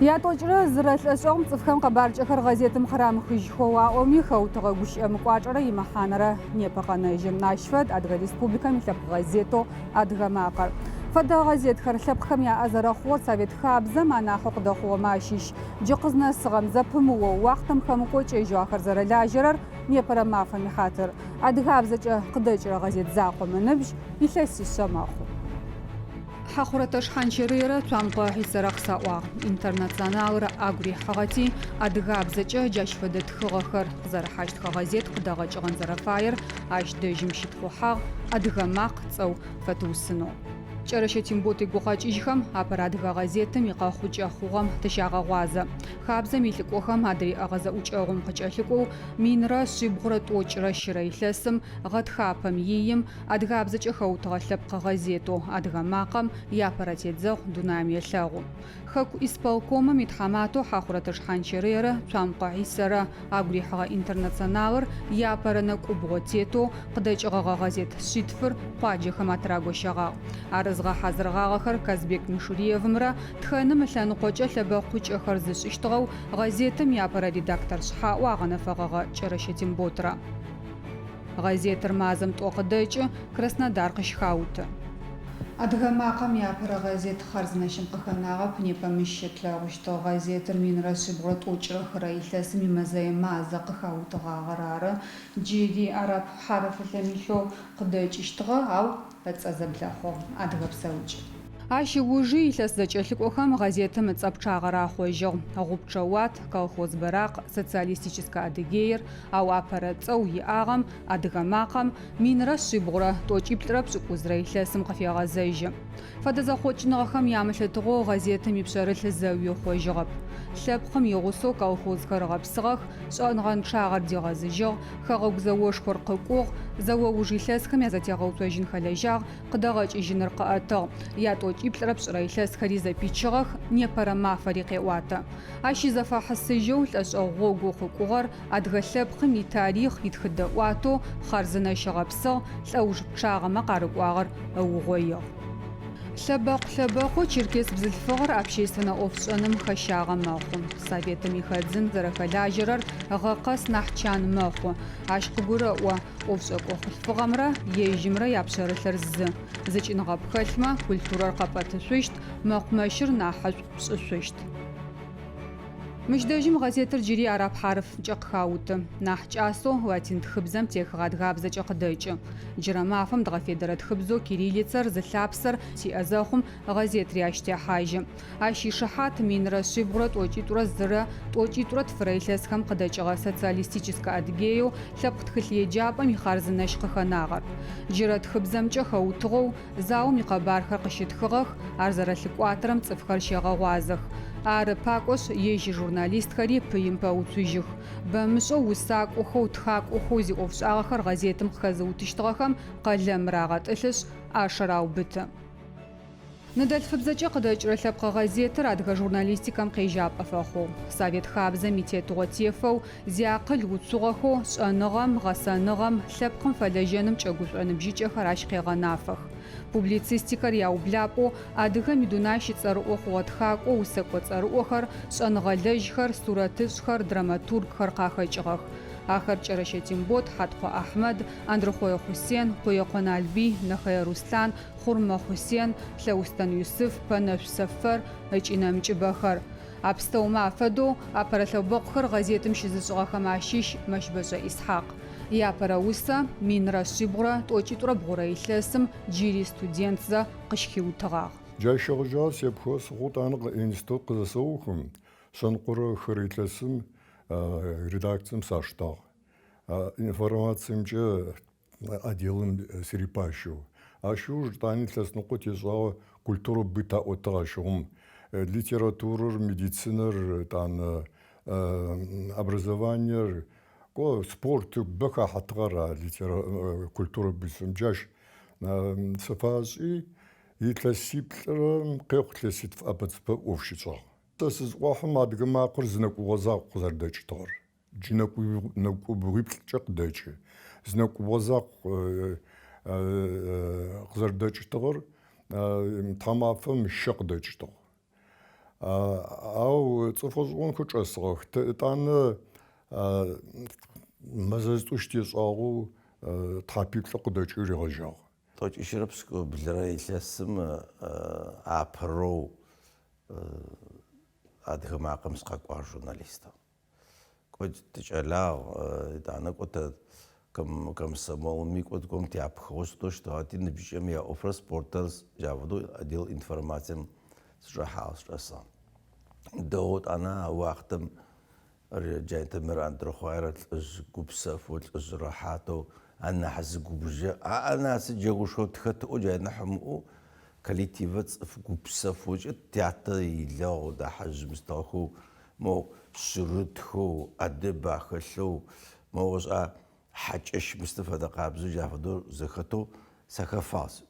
يا توجر زرت الأسوم تفهم قبارج أخر غازية مخرام خجوا أمي خوتها وش مقاطرة يمحانرة نيبقنا جمناشفد أدغى ريسبوبليكا مثل غازيتو أدغى ماقر فدا غازية خرشب خميا أزرا خور سابت خاب زمانا حق دخو ماشيش جقزنا الصغم زبمو وقتم خمكوش إجو آخر زر لاجرر نيبرا مافا خاطر أدغى بزج قدجر غازية زاقو منبج يسيسي السماخو حخورتش حنشريرة توامقا حسرق ساوا انترناسيونال أغري حغتي أدغاب زجه جاشفدت خغخر زرحاشت خغازيت قداغج غنزرفاير عش دجمشت خوحاغ أدغماق تسو فتوسنو شرشتين بوتي غوخاج إجخم أبراد غازيتم يقاخوج أخوغم تشاغ غوازة خابزة ميلكوخم أدري أغازة أوج أغم قجألكو مين راس بغرت أوج رشري لسم غد خابم ييم أدغابزة أخوت غلب غازيتو أدغماقم يابراتيت زغ دونامي اللاغو خاكو إسبالكوم متحماتو حاخورتش حانشريرة توامقا عيسرة أغري حغا انترناسيونال يابرنك أبغوتيتو قدج غازيت شيتفر قاجي خماتراغو شغاو أرزغا حزرغا آخر كازبيك مشوريев مرا تخانم لانقوجة لباقوج آخر زش اشتغو غازيتم يابرا редактор شحا واغنا فغاغا چرشتين بوترا غازيتر مازم توقدايچ Краснодар قشخاوت أدغماقم يابرا غازيت خرزنشم قخناغا بنيبا مشيت لاغوشتو غازيتر من راسي بغرت اوچرا خرايلس ميمازاي مازا قخاوت غاغرارا جيدي عرب حرف لميشو قدايچ اشتغا أو بتصازبلاخو أدغب سوج أشي وجي لس زجلكوخم غازيت متصابچاغرا خوجو غوبچوات колхоз براق социалистическая адыгеир أو апаратцау иагъам أدغماقم мин раши бгъура тӏокӏиплӏрэ пшӏыкӏузрэ илъэсым къыфегъэзэжьы. Фэдэ зэхъокӏыныгъэхэм ямылъытыгъэу газетым ипшъэрылъ зэуихъожьыгъэп. Лъэпкъым игъусэу колхозхэр гъэпсыгъэх, шӏэныгъэнчъагъэр дигъэзыжьыгъ, хэгъэгу зэошхор къыкӏугъ, зэоуж илъэсхэм язэтегъэуцожьын хэлэжьагъ, къыдэгъэкӏыжьыныр къыӏэтыгъ, ятӏокӏиплӏрэ пшӏырэ илъэсхэри зэпичыгъэх, непэрэ мафэри къеӏуатэ. Ащ изэфэхьысыжьэу лӏэшӏэгъогу къыкӏугъэр адыгэ лъэпкъым итарих итхыдэӏуатэу хъарзынэщ гъэпсыгъ, лӏэуж пчъагъэмэ къарыкӏуагъэр ыугъоигъ. Лъэбэхъу Черкес бзылъфыгъэр общественнэ ӏофшӏэным хэщагъэ мэхъу. Советым ихэдзын зэрэхэлажьэрэр гъэкъэс нахь чан мэхъу. Ащ къыгурэӏо ӏофшӏэкӏо хъулъфыгъэмрэ ежьымрэ япшъэрылъэр зы. Зыкӏыныгъэ пхэлъмэ культурэр къэпӏэтышъущт, мэхъумэщыр нахьышӏу пшӏышъущт. Мыждэжьым газетыр джыри араб харфкӏэ къыхауты. Нахь кӏасэу латин тхыбзэм техыгъэ адыгабзэкӏэ къыдэкӏы. Джырэ мафэм дгъэфедэрэ тхыбзэу кириллицэр зылъапсэр сиӏэ зэхъум газетри ащтехьажьы. Ащ ишыхьат минрэ шъибгъурэ тӏокӏитӏурэ зырэ тӏокӏитӏурэ тфырэ илъэсхэм къыдэкӏыгъэ социалистическэ Адыгеяу лъэпкъ тхылъ еджапӏэм ихъарзынэщ къыхэнагъэр. Джырэ тхыбзэмкӏэ хэутыгъэу заом икъэбархэр къыщытхыгъэх, ар зэрэлъыкӏуатэрэм цӏыфхэр щегъэгъуазэх. Ары пакӏош ежьи журналистхэри пыим пэуцужьых. Бэмышӏэу усакӏохэу тхакӏохэу зиӏофшӏагъэхэр газетым къыхэзыутыщтыгъэхэм къэлэмрэ агъэтӏылъышъ ӏашэр аубыты. Ныдэлъфыбзэкӏэ къыдэкӏырэ лъэпкъэ газетыр адыгэ журналистикэм къежьапӏэ фэхъугъ. Совет хабзэм итетыгъо тефэу зиакъыл уцугъэхэу шӏэныгъэм, гъэсэныгъэм, лъэпкъым фэлэжьэным кӏэгушӏо ныбжьыкӏэхэр ащ къегъэнафэх. Публицистикэр яублапӏэу адыгэм идунай щыцӏэрыӏо хъугъэ тхакӏоу усэкӏо цӏэрыӏохэр, шӏэныгъэлэжьхэр, сурэтышъхэр, драматургхэр къахэкӏыгъэх. Ахэр Чэрэщэтин-Бот, Хьаткъо Ахьмэд, Андрыхъое Хъусен, Къуекъон Албий, Нэхъые Руслъан, Хъурмэ Хъусен, Лъэустэн Юсыф, Пэнэшъу Сэфэр ыкӏи нэмыкӏыбэхэр. Апстэумэ афэдэу апэрэ лъэбэкъухэр газетым щызышӏыгъэхэм ащыщ Мэщбэшӏэ Исхьакъ. Япэрэ усэ минрэ шъибгъурэ тӏокӏитӏурэ бгъурэ илъэсым джыри студентзэ къыщхиутыгъагъ. Джащэгъыжьагъ сепхъос гъутӏанэ институт къызэсэухым, шъэныкъорэ илъэсым редакциям саштагъ. Информациемкӏэ отделым сырипащэу. Ащыу жытӏани илъэсныкъо тешӏагъэ культурэ быт аӏотыгъ ащыгъум. Литературэр, медицинэр, тӏанэ образованиер, спорт бэ хахьэтыгъэр культурэ бытым джащ сыфашӏи илъэсиплӏрэм къекъу лъэситф ӏэпэцӏпэ ӏоф щыцӏагъ. Сэ сызӏуахьым адыгэ макъыр зынэкӏугъо закъу къызэрыдэкӏытыгъэр. Джынэкӏубгъуиплӏкӏэ къыдэкӏы. Зынэкӏугъо закъу къызэрыдэкӏытыгъэр тхьамафэм щэ къыдэкӏытыгъ. أو تفوزون كوتشسرخ تان مازستوشتيس أو تحبيب لقدرش يرجع. طيب إشربسكو بلراي لسم أبرو أدخل معكم سقاق جورناليستا. كنت تجعله أنا كنت كم سمو ميكوت كم تياب خوستوش تهاتي نبيجميا أوفرس بورتالز جابدو أديل إنفورماتيم سرحة سرسان. دوت أنا وقتم رجعت مران تروخيرت الجوبسة فوت الزراحاتو أنا حس جوبجة أنا سجوا شو تخت أوجا نحمو كاليتيفت في جوبسة فوت التعطي لا ده حج مستوخو مو شرطخو أدبا خلو مو وش حجش مستفاد قابزو جافدو زختو سخفاس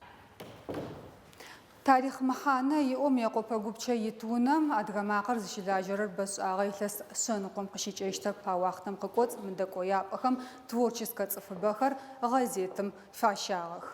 تاريخ مخانة يوم يقوب جوبشة يتونم أدغى معقر زشلاجر بس أغيث سنقوم قشيج إشتاق باوقتم قوت من دقويا أخم تورشيسكا في بخر غازيتم فاشاغخ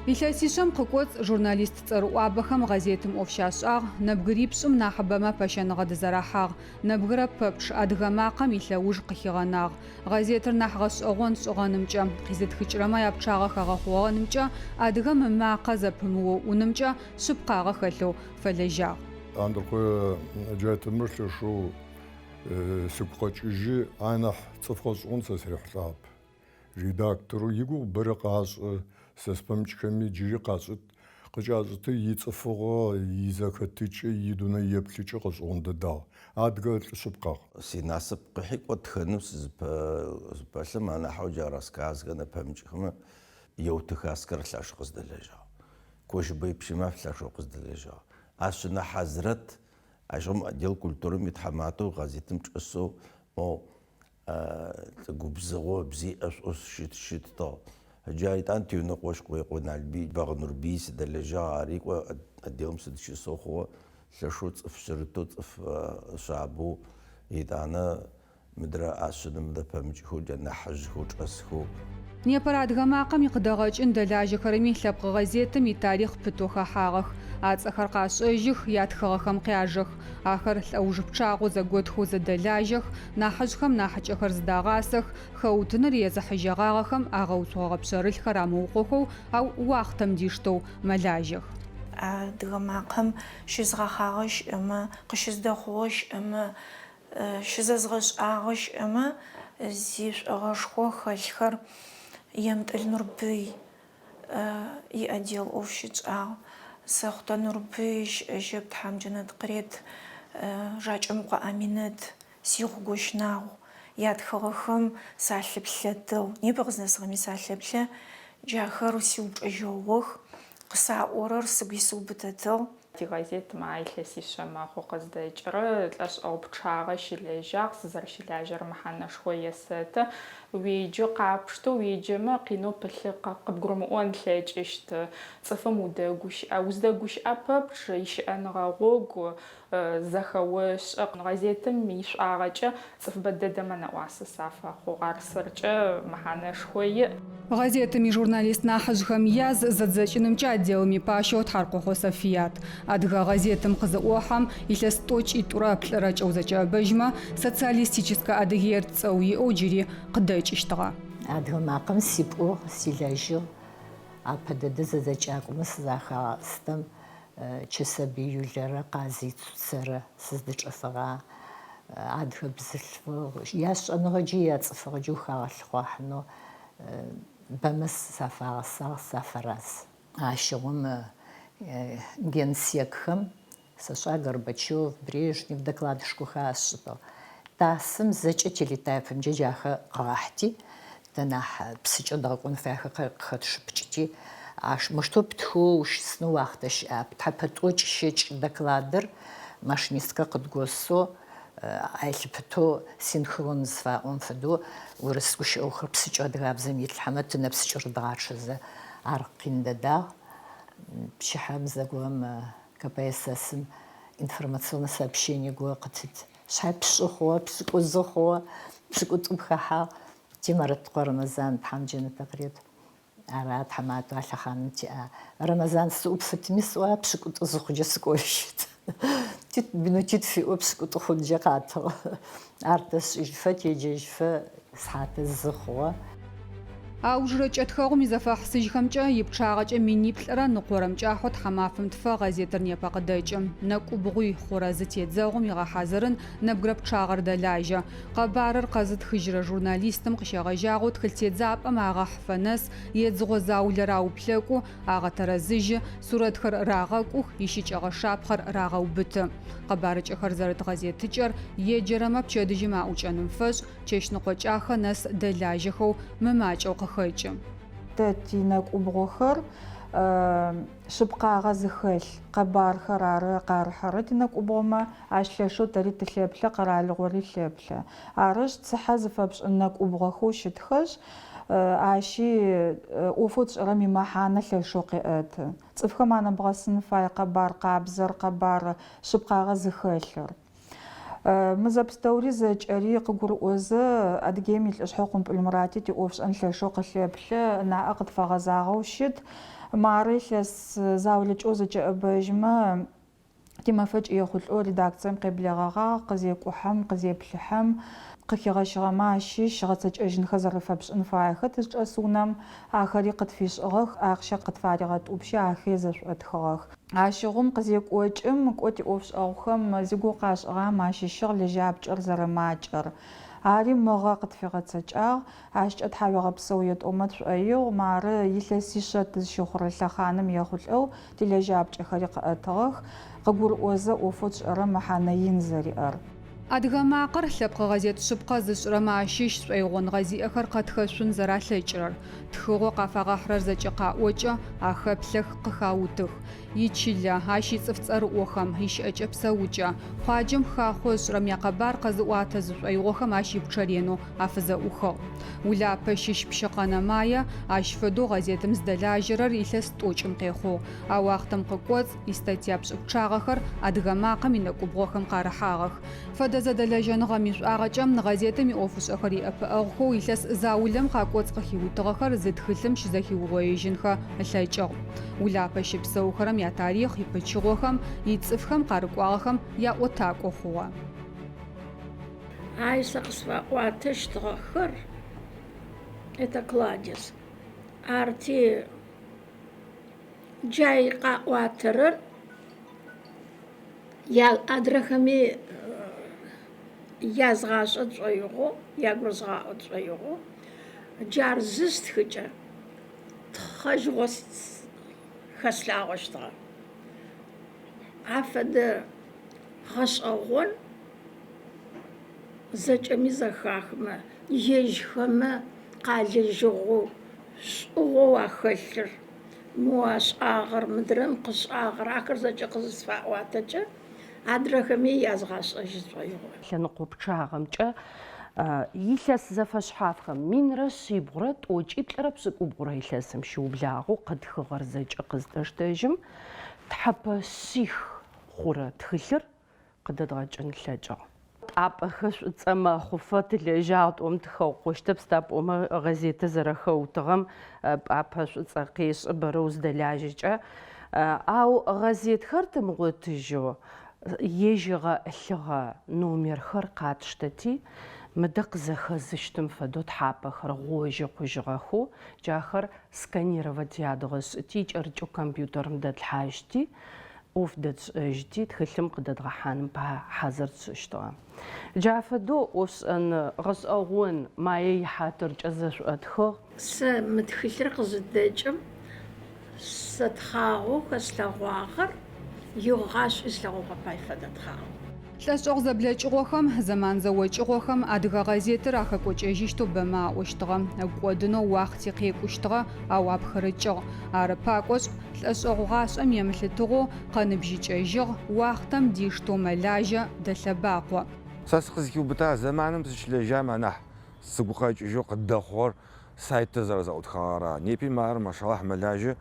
إلاسيشم قوت جورناليست تروى بخم غازيتم أوفشاشاغ نبغريبسم ناحبما باشان غد زراحاغ نبغرب ببش أدغى معقم إلوج قخيغاناغ غازيتر ناحغس أغون سوغانمجا قيزت خجرما يبشاغ خاغخوغانمجا أدغى مماقا زبمو ونمجا سبقاغ خلو فلجاغ عندك جات المرسل شو سبقاج إجي أنا تفخص أنسى سريح لاب ريداكتورو يقول برقاس سسبمج كمي جري قاصد قجازتي يتصفغ يزكتيش يدونا يبليش قصون دا أدقى سبقا سيناسب قحيك وتخنوس بسلم أنا حوجة راسكاز غنا بمج خما يوتخاسكر لاش قصد لجا كوش بيبشما فلاش قصد لجا عشان حضرت عشان ديال كولتور متحماتو غازيتم تقصو مو تقبزغو بزي أس شت طا جايت أنتي ونقوش قويقونا البي باغنور بيس دلجا عريق وأديهم سدشي سوخو لشوت في شرطوت في شعبو يدانا مدرا عشان مدى بمجهو جانا حجهو جاسخو نيبر أدغى معقم يقدغج إن دلاج خرمي لبق غازيتم يتاريخ بتوخا حاغخ عاد أخر قاسوجخ ياتخغخم قياجخ آخر الأوجب تشاغو زقودخو زدلاجخ ناحجخم ناحج أخر زداغاسخ خوتنر يزحجغاغخم آغوتوغ بسر الخراموقوخو أو واختم ديشتو ملاجخ أدغى معقم شزغاخاغش أما قشزدخوش أما شززغش آغش أما زيش أغشخو خلخر يمت النربي يأديل أوفشيج سخطة نربيش جبت حمجنة قريت راج أمقى أمينت سيخ قوشناو ياد خرخم سالب لدو نيبغزنا سغمي سالب لا جاخر سيوب أجووخ قصا أورر سبيسو بتدو في غازيت معي لسيشة ما خو قصدي جرى لاش أو بتشاغ شلاجر سزر شلاجر محنا شوية ساتة ويجو قابشتو ويجي ما قينو بلقى قبقرموان لاج إشت صفم وداقوش أو زداقوش أبابش إيش أنا غاغوغ زخوش غازيت ميش آغاجة صف بدد من واسس صافا خو غارسرجة محنا شوية غازيتمي جورناليست ناحجخم ياز زدزاجنمجا أديلمي باشو تحرقوخو صفيات أدغى غازيتم قزقوحم إلستوش إتورا بلراج أو زجا بجمة социалистическая أدغير تسوي أوجري قداج اشتغى أدغى معقم سيبقو سيلاجو أبدا زجاكم مسزاخا استم تشسبي يولر قازي تسر سزدج أفغا أدغى بزلفو ياش أنغجيات أفغجو خاخواحنو بمس سافراس عاشوم генсекхэм Саша Горбачев, Брежнев докладышку хашто. Тасым зэкӏэ телетайпым джаха къахти, танах псычӏэ дагъун фэхэ къэтшыпчӏти, аш мышто птху ушсну вахташ тхапэтӏоч щэкӏ докладыр машинистка къыдгосо айлъпыто синхрон зфаӏон фэдэу урыску щыӏэухэр псычӏэ адыгабзэм илъхьэмэ тынэ псычӏэр дагъачъэзэ ар къиндадагъ. Пщыхьэм зэгуэм КПСС информационное сообщение гуэкъытыт. Щхьэ пщӏыхъуэ, пщыкӏузыхъуэ, пщыкӏуцӏым хэхьа темэрыт къуэрымэзан тхьэмджэ напэкърет. أراد حماتو على خانتي رمضان سوق فتمس وابسكوت أزخج سكوشت تيت بنوتيت في أبسكوت خد قاتو أرتس جفت يجف ساعات الزخوة أوجرة أتخاغم إذا فحصي خمجة يبشاغج مني بلرا نقورم جاحد حمافم تفا غازيتر نيبا قدايجم نكو بغوي خورازتي تزاغم يغا حازرن نبغرب شاغر دلاجة قبارر قازد خجرة جورناليستم قشاغ جاغو تخلتي تزاب أما غا حفنس يتزغو زاول راو بلاكو آغا ترازج سورة خر راغاكو يشيج آغا شابخر راغاو بت قبارج أخر زارت غازيت تجر يجرم بشادج ما أوج أنفس چش نقوش آخا ناس دلاجة خو مماج أو خيجم تاتينك أبغخر شبقى غزخل قبار خرار قار حرتنك أبغما عشلشو تريت تلبلا قرال غوري تلبلا عرش تصحز فبش إنك أبغخوش تخش عشي أوفوتش رمي محانا لشو قيات تصفخم أنا بغسن فاي قبار قابزر قبار شبقى غزخلر مزبستوري زج أريق جرؤوزة أدجيمي الأشحاقهم بالمراتي تأوفش أن شوق الشبلة نعقد فغزاغوشد معرفة زاولج أوزج أبجمة تما فجأة ياخذ الأوري داكتسم قبل غاغا قزيك وحم قزيك بلحم قكي غشغا ماشي شغتج أجن خزر فبش انفايخة تج أسونم آخري قد فيش أغخ آخشا قد فارغت وبشي آخيزش أدخاغ عاشغم قزيك وجم كوتي أوفش أوخم زيقو قاش أغا ماشي شغل جاب جر زر ماجر عاري مغا قد في غتسج عاش أتحاوي غبسوية أمت أيو مار يلسي شات شخر الخانم ياخذ أو تلا جاب جخريق أتغخ قبور أوزا أوفوتش أرم حانين زري أر أدغا معقر لبقى غازيت شبقى زش رماشيش سويغون غازي أخر قد خشون زرا لجرر تخوغو قفاغا حرر زجقا وجا أخب لخ قخاوتخ يتشيلا هاشي صفتر أوخم هيش أجب سوجا خواجم خاخوش رمي قبار قزوات زويغوخم هاشي بشارينو أفزا أوخو ولا بشيش بشقانا مايا أشفدو غازيت مزدلاجرر إلس توجم قيخو أواختم قكوز استاتيابش بشاغخر أدغا معقا منكو بغوخم قارحاغخ فدزدلاجان غميش أغاجم نغازيتم أوفوش أخري أبأغخو إلس زاولم قاكوز قخيوتغخر زد خلم شزاكي وغيجنخا اللاجغ ولا بشي بسوخرم يا تاريخ يبتشغوخم يتصفخم قارقواغخم يا أوتاكو خوا عايزة قصفة واتشتغخر это кладезь арти جاي قواترن يا أدرخمي يازغاش أتصيغو ياغرزغا أتصيغو جار زست خجا تخجغس خسلاغشتغا عفد خش أغون زجمي زخاخما يجخما قال جغو شغو أخشر مواش آغر مدرم قش آغر آخر زج قصص فاواتجا أدرخمي يازغاش أجزويغو لنقو بشاغمجا يلس زفشحافخم من رشي بغرت وجيب لربسك وبغره يلسم شو بلاغو قد خغر زج قصدشتاجم تحب سيخ خورة تخلر قد دغجن لجا أب خش تسمى خفات اللي جات تخو قشتب ستاب غزيت زرخو تغم أب خش تسقيش بروز دلاجة أو غزيت خرت مغتجو يجغ اللغة نومير خرقات شتتي مدق زخزشتم فدوت حابة خرغوجي قجغخو جاخر سكانيرovat يادغس تيج أرجو كمبيوتر مدد الحاجتي وفدت جديد خلم قدد غحان بها حزرت اشتوا جافدو وس ان غس اغون ما يحاتر جزش ادخو متخلر قزدجم ستخاغو كسلاغواغر يغاش اسلاغو باي فدتخاغو لاشغ زبلجغوخم زمان زوجغوخم أدغا غازيتر أخا كوچيجيشتو بما وشتغا أقودنو واختي قيقوشتغا أو أبخرجغ أرباكوش لاشغ غاشم يملتغو قنبجيجيجغ واختم ديشتو ملاجة دلباقو ساسخزكيو بتاع زمانم تشلجا منح سقوقاج جو قدخور سايت زرزاوت خارا نيبي مار ما شاء الله ملاجة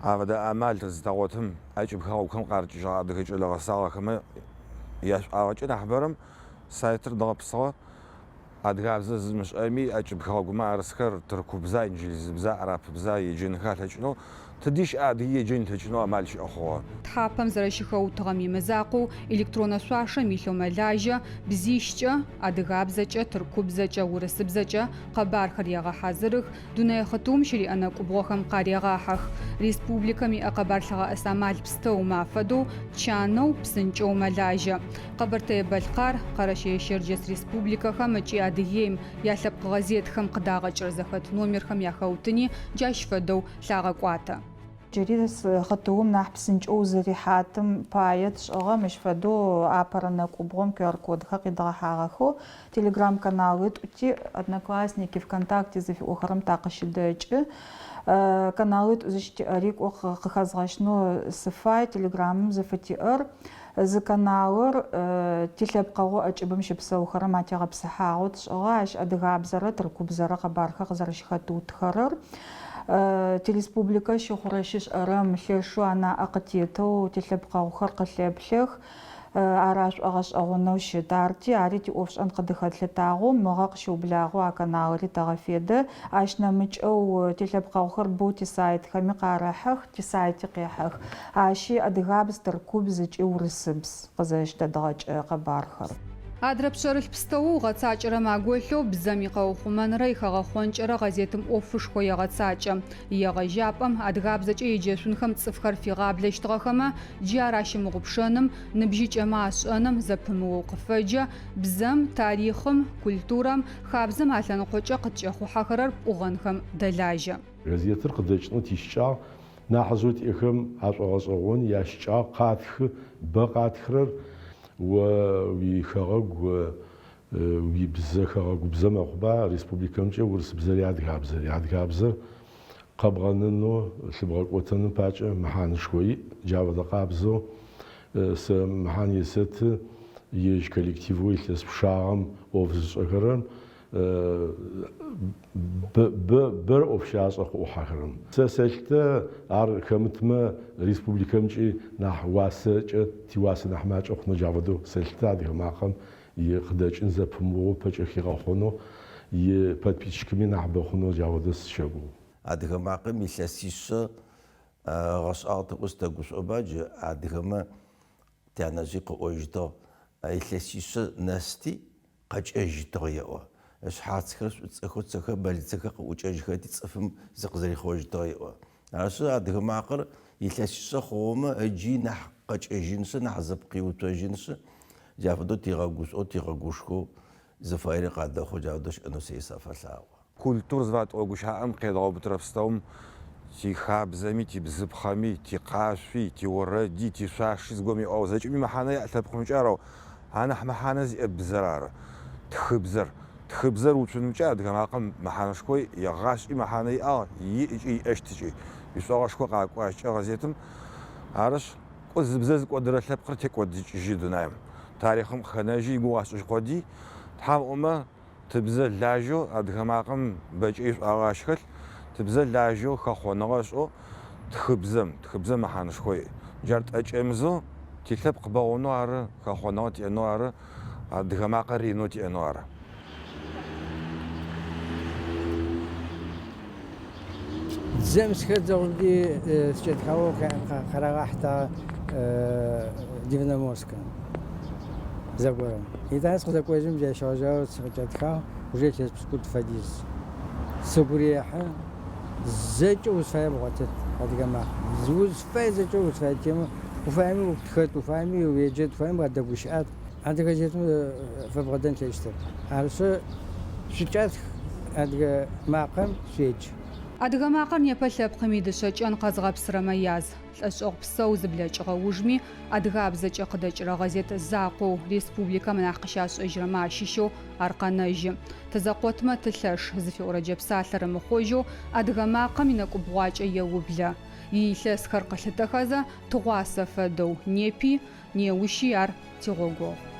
هذا أعمال تزدوتهم أجيب خاوكم قارج جاد هيج إلى غسالة كما ياش أوجه نحبرم سايتر ضغط صوت адыгабзэ зымышӏэми ӏэкӏыбхэгъумэ арысхэр тыркубзэ, инджылызыбзэ, арабыбзэ еджэнхэ лъэкӏынэу тыдищ адыгэ еджэн лъэкӏынэу амал щыӏэ хъугъэ. Тхьапэм зэрэщыхэутыгъэм имызакъоу электронэ шъуашэм илъэу мэлажьэ, бзищкӏэ, адыгабзэкӏэ, тыркубзэкӏэ, урысыбзэкӏэ къэбархэр егъэхьазырых, дунэе хъытум щыриӏэнэ кӏубгъохэм къарегъахьэх. Республикэм иӏэ къэбар лъэгъэӏэс амал пстэум афэдэу чанэу, псынкӏэу мэлажьэ. Къэбэртэе Балкъар, Къэрэщее Щэрджэс республикэхэм ыкӏи Адыгеим ялъэпкъ газетхэм къыдагъэкӏыр зэхэт номерхэм яхэутыни джащ фэдэу лъагъэкӏуатэ. Джыри хъытыум нахь псынкӏэу зэрихьатым пае тшӏыгъэм ащ фэдэу апэрэ кӏубгъом QR-кодхэр къидгъэхьагъэхэу телеграм-каналитӏути Одноклассники, ВКонтакте зэфиӏохэрэм такъыщыдэкӏы. Каналитӏу зыщытиӏэри кӏо къыхэзгъэщынэу сыфай телеграмым зэфэтиӏэр. Зы каналыр тилъэпкъэгъо ӏэкӏыбым щыпсэухэрэм атегъэпсыхьагъэу тшӏыгъэ ащ адыгабзэрэ тыркубзэрэ къэбархэр къызэрэщыхэтыутыхэрэр. Тиреспубликэ щыхъурэщышӏэрэм лъэшэу анаӏэ къытетэу тилъэпкъэгъохэр къылъеплъэх. Арашӏуэгъэшӏэгъонэу щыт. Арти ари тиӏофшӏэн къыдыхэтлъытагъэу мыгъэ къыщыублагъэу а каналыри тэгъэфедэ. Ащ нэмыкӏэу тилъэпкъэгъохэр боу тисайтхэми къарахьэх, тисайти къехьэх. Ащи адыгабз, тыркубз ыкӏи урысыбз къызэщыдэдгъэкӏэ къэбархэр. Адрэ пшъэрылъ пстэу гъэцакӏэрэм аголъэу бзэм икъэухъумэнрэ ихэгъэхъонкӏэрэ газетым ӏофышхо егъэцакӏэ. Егъэжьапӏэм адыгабзэкӏэ еджэшъунхэм цӏыфхэр фигъаблэщтыгъэхэмэ джы ар ащымыгъупшэным, ныбжьыкӏэмэ ашӏэным зэпымыоу къыфэджэ, бзэм, тарихъым, культурэм, хабзэм алъэныкъокӏэ къыткӏэхъухьэхэрэр пӏугъэнхэм дэлажьэ. Газетыр къыдэкӏынэу тищыкӏагъ, нахьыжъо тиӏэхэм ашӏуэгъэшӏэгъон ящыкӏагъ къатхы, бэ къатхырэр уихэгъэгу уибзэхэгъэгу бзэ мэхъуба республикэмкӏэ урысыбзэри адыгабзэри. Адыгабзэр къэбгъэнэнэу лъыбгъэкӏотэнэу пакӏэ мэхьанышхо иӏ. Джабэдэ къабзэу сэ мэхьан есэты ежь коллективу илъэс пшагъэм ӏоф зышӏэхэрэр бэр ӏофщашӏэ хъугъэхэрэм. Сэ сэлъытэ ар хэмытмэ республикэмкӏи нахь уасэкӏэ тиуасэ нахь макӏэ хъунэу джабэдэу сэлъытэ адыгэ макъэм къыдэкӏын зэпымыоу пэкӏэ хигъэхъонэу подписчикэми нахь бэ хъунэу джабэдэу сыщэгугъ. Адыгэ макъэм илъэсищэ гъэшӏагъэ къыстэгушӏоба джы адыгэмэ тянэжъи къыӏожьыгъ илъэсищэ нэсти къэкӏэжьыгъ еӏо. Шъхьацхэр шӏуцӏэхэр бэлыцэхэр къыӏукӏэжьхэти цӏыфым зыкъызэрихъожьыгъ еӏо. Арышъы адыгэ макъэр илъэсищэ хъугъэмэ ыджи нахь къэкӏэжьыншъы, нахь зэпкъиутъожьыншъы джафэдэу тигъэгушӏоу тигъэгушхоу зыфаери къадэхъу джафэдэу щыӏэнэу сэ сафэлъагъо. Культур зыфатӏогушъхьаӏэм къедгъэубытырэ пстэум тихабзэми, тибзыпхъэми, тикъашъуи, тиорэди, тишъуаши зыгом иӏэу зэкӏэми мэхьанэ яӏ лъэпкъымкӏэ арэу анахь мэхьанэ зиӏэ бзэр ары. Тхыбзэр. Тхыбзэр уцункӏэ адыгэ макъэм мэхьанэшхо егъашӏи мэхьанэ иӏагъ, иӏыкӏи иӏэщтыкӏи. Ишӏуэгъэшхо къакӏуащкӏэ газетым арышъ кӏо зыбзэ зыкӏодырэ лъэпкъыр текӏодыкӏыжьы дунаим. Тарихъым къыхэнэжьи игу гъэшӏыжь къоди тхьамӏомэ тыбзэ лажьэу адыгэ макъэм бэкӏэ ишӏуагъащ хэлъ, тыбзэ лажьэу хэхъоныгъэ шӏо тхыбзэм мэхьанэшхо иӏ. Джар тӏэкӏэмызэу тилъэпкъ бэгъунэу ары, хэхъоныгъэ тиӏэнэу ары, адыгэ макъэр ринэу тиӏэнэу ары. زمسكت زوجي سجد خاو خرجحتا ديفنا موسكا زبورم إذا أسقط زكوجم جاي شجاع سجد خاو وجيت بسكوت فديس سبوريحة زج وسفاهم وقتت هذا جماعة زوج فاي زج وسفاهم كم وفاهمي وبتخت وفاهمي ويجد فاهم بعد بوشات هذا كجيت فبغدان تيشتغل عارسه شجعت هذا معقم سيج адыгэ макъэр непэ лъэпкъыми дышъэкӏэн къэзгъэпсырэмэ яз. Лӏэшӏэгъу псэу зыблэкӏыгъэ ужми адыгабзэкӏэ къыдэкӏырэ газет закъоу республикэм нахь къыщашӏэжьырэмэ ащыщэу ар къэнэжьы. Тызэкъотмэ тылъэш зыфиӏорэджэ псалъэрэ мыхъожьэу адыгэ макъэм инэкӏубгъуакӏэ еублэ. Илъэсхэр къылъытэхэзэ тыгъуасэ фэдэу непи неущи ар тигъогугъ.